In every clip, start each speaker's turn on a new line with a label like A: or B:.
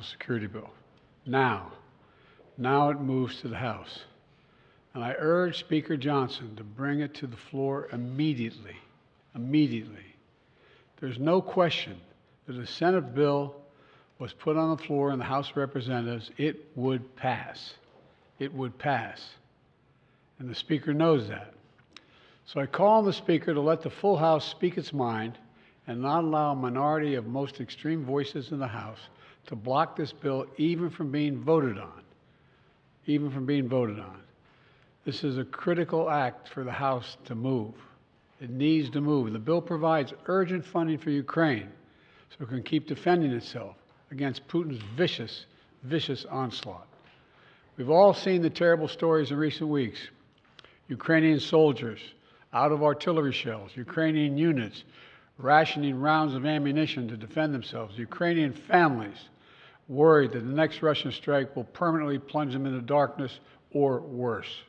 A: security bill. Now it moves to the House. And I urge Speaker Johnson to bring it to the floor immediately. Immediately. There's no question that if the Senate bill was put on the floor in the House of Representatives, it would pass. It would pass. And the Speaker knows that. So I call on the Speaker to let the full House speak its mind and not allow a minority of most extreme voices in the House to block this bill even from being voted on. Even from being voted on. This is a critical act for the House to move. It needs to move. The bill provides urgent funding for Ukraine so it can keep defending itself against Putin's vicious, vicious onslaught. We've all seen the terrible stories in recent weeks. Ukrainian soldiers out of artillery shells, Ukrainian units rationing rounds of ammunition to defend themselves, Ukrainian families worried that the next Russian strike will permanently plunge them into darkness or worse.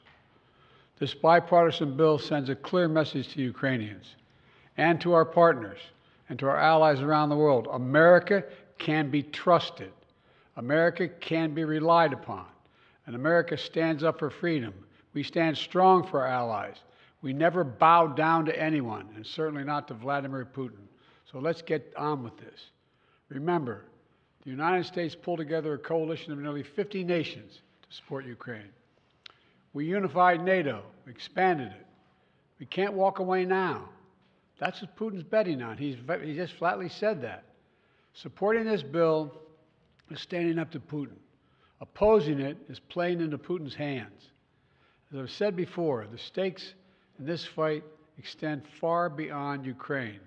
A: This bipartisan bill sends a clear message to Ukrainians and to our partners and to our allies around the world. America can be trusted. America can be relied upon. And America stands up for freedom. We stand strong for our allies. We never bow down to anyone, and certainly not to Vladimir Putin. So let's get on with this. Remember, the United States pulled together a coalition of nearly 50 nations to support Ukraine. We unified NATO, expanded it. We can't walk away now. That's what Putin's betting on. He just flatly said that. Supporting this bill is standing up to Putin. Opposing it is playing into Putin's hands. As I've said before, the stakes in this fight extend far beyond Ukraine.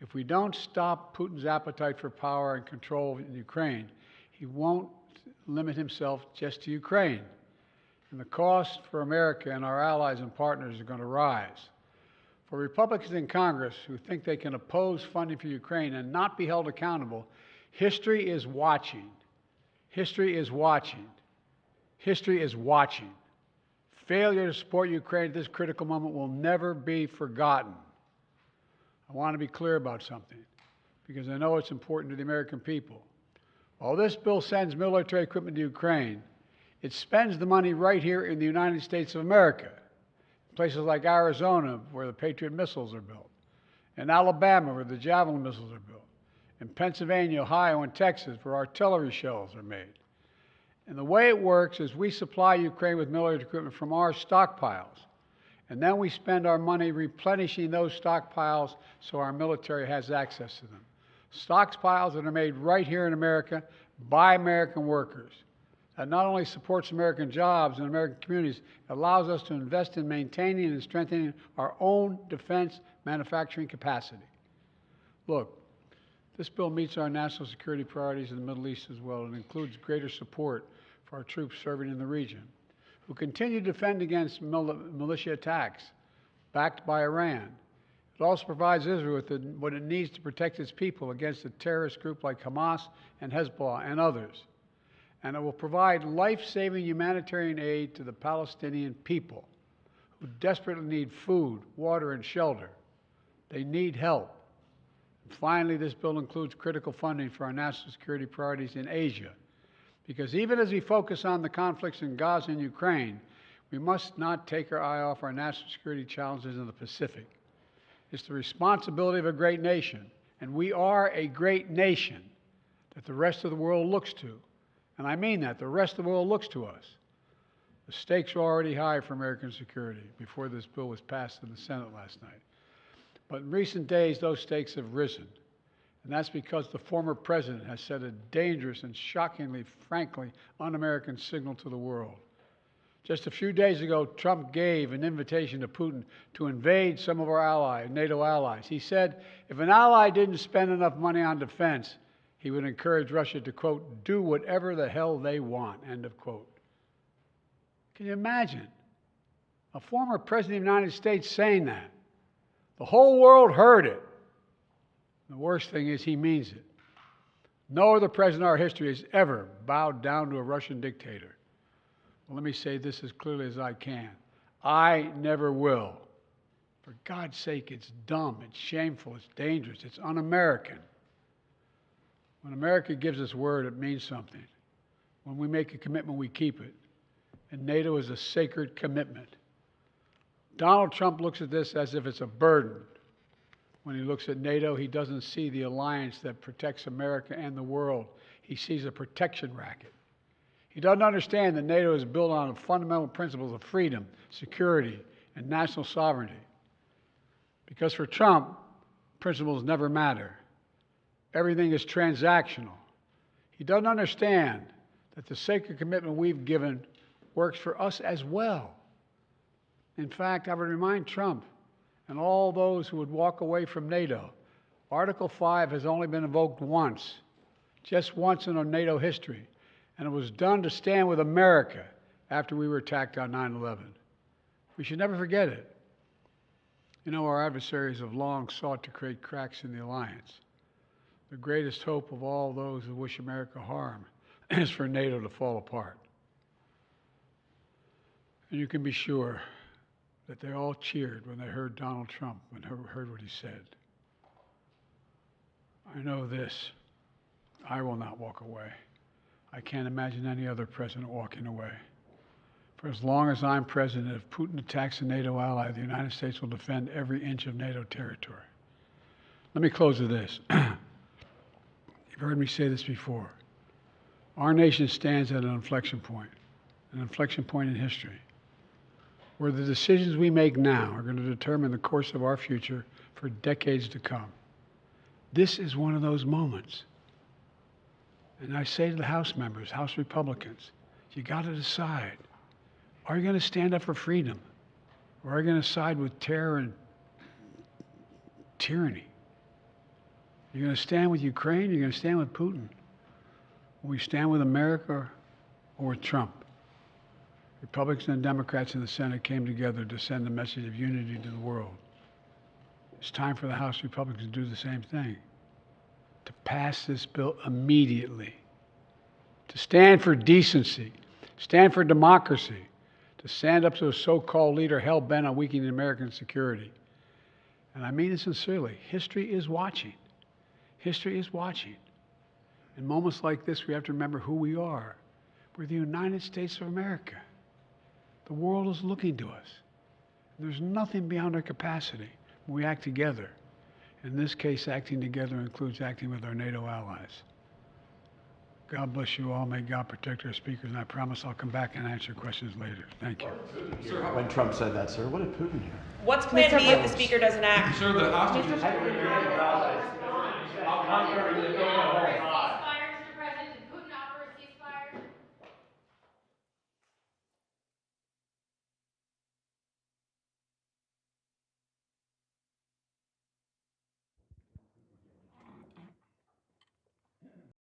A: If we don't stop Putin's appetite for power and control in Ukraine, he won't limit himself just to Ukraine. And the cost for America and our allies and partners is going to rise. For Republicans in Congress who think they can oppose funding for Ukraine and not be held accountable, history is watching. History is watching. History is watching. Failure to support Ukraine at this critical moment will never be forgotten. I want to be clear about something, because I know it's important to the American people. While this bill sends military equipment to Ukraine, it spends the money right here in the United States of America, places like Arizona, where the Patriot missiles are built, in Alabama, where the Javelin missiles are built, in Pennsylvania, Ohio, and Texas, where artillery shells are made. And the way it works is we supply Ukraine with military equipment from our stockpiles, and then we spend our money replenishing those stockpiles so our military has access to them. Stockpiles that are made right here in America by American workers. That not only supports American jobs and American communities, it allows us to invest in maintaining and strengthening our own defense manufacturing capacity. Look, this bill meets our national security priorities in the Middle East as well. It includes greater support for our troops serving in the region, who continue to defend against militia attacks backed by Iran. It also provides Israel with what it needs to protect its people against a terrorist group like Hamas and Hezbollah and others. And it will provide life-saving humanitarian aid to the Palestinian people who desperately need food, water, and shelter. They need help. And finally, this bill includes critical funding for our national security priorities in Asia, because even as we focus on the conflicts in Gaza and Ukraine, we must not take our eye off our national security challenges in the Pacific. It's the responsibility of a great nation, and we are a great nation that the rest of the world looks to. And I mean that, the rest of the world looks to us. The stakes are already high for American security before this bill was passed in the Senate last night. But in recent days, those stakes have risen. And that's because the former president has sent a dangerous and shockingly, frankly, un-American signal to the world. Just a few days ago, Trump gave an invitation to Putin to invade some of our allies, NATO allies. He said if an ally didn't spend enough money on defense, he would encourage Russia to, quote, do whatever the hell they want, end of quote. Can you imagine a former president of the United States saying that? The whole world heard it. The worst thing is he means it. No other president in our history has ever bowed down to a Russian dictator. Well, let me say this as clearly as I can. I never will. For God's sake, it's dumb, it's shameful, it's dangerous, it's un-American. When America gives its word, it means something. When we make a commitment, we keep it. And NATO is a sacred commitment. Donald Trump looks at this as if it's a burden. When he looks at NATO, he doesn't see the alliance that protects America and the world. He sees a protection racket. He doesn't understand that NATO is built on the fundamental principles of freedom, security, and national sovereignty. Because for Trump, principles never matter. Everything is transactional. He doesn't understand that the sacred commitment we've given works for us as well. In fact, I would remind Trump and all those who would walk away from NATO, Article 5 has only been invoked once, just once in our NATO history, and it was done to stand with America after we were attacked on 9/11. We should never forget it. You know, our adversaries have long sought to create cracks in the alliance. The greatest hope of all those who wish America harm is for NATO to fall apart. And you can be sure that they all cheered when they heard Donald Trump and heard what he said. I know this, I will not walk away. I can't imagine any other president walking away. For as long as I'm president, if Putin attacks a NATO ally, the United States will defend every inch of NATO territory. Let me close with this. You've heard me say this before. Our nation stands at an inflection point in history, where the decisions we make now are going to determine the course of our future for decades to come. This is one of those moments. And I say to the House members, House Republicans, you got to decide. Are you going to stand up for freedom? Or are you going to side with terror and tyranny? You're going to stand with Ukraine? You're going to stand with Putin? Will we stand with America or with Trump? Republicans and Democrats in the Senate came together to send a message of unity to the world. It's time for the House Republicans to do the same thing, to pass this bill immediately, to stand for decency, stand for democracy, to stand up to a so-called leader hell-bent on weakening American security. And I mean it sincerely. History is watching. History is watching. In moments like this, we have to remember who we are. We're the United States of America. The world is looking to us. There's nothing beyond our capacity when we act together. In this case, acting together includes acting with our NATO allies. God bless you all. May God protect our speakers, and I promise I'll come back and answer questions later. Thank you.
B: Sir, when Trump said that, sir, what did Putin hear?
C: What's plan B if the speaker doesn't act?
B: Sir, the hostages...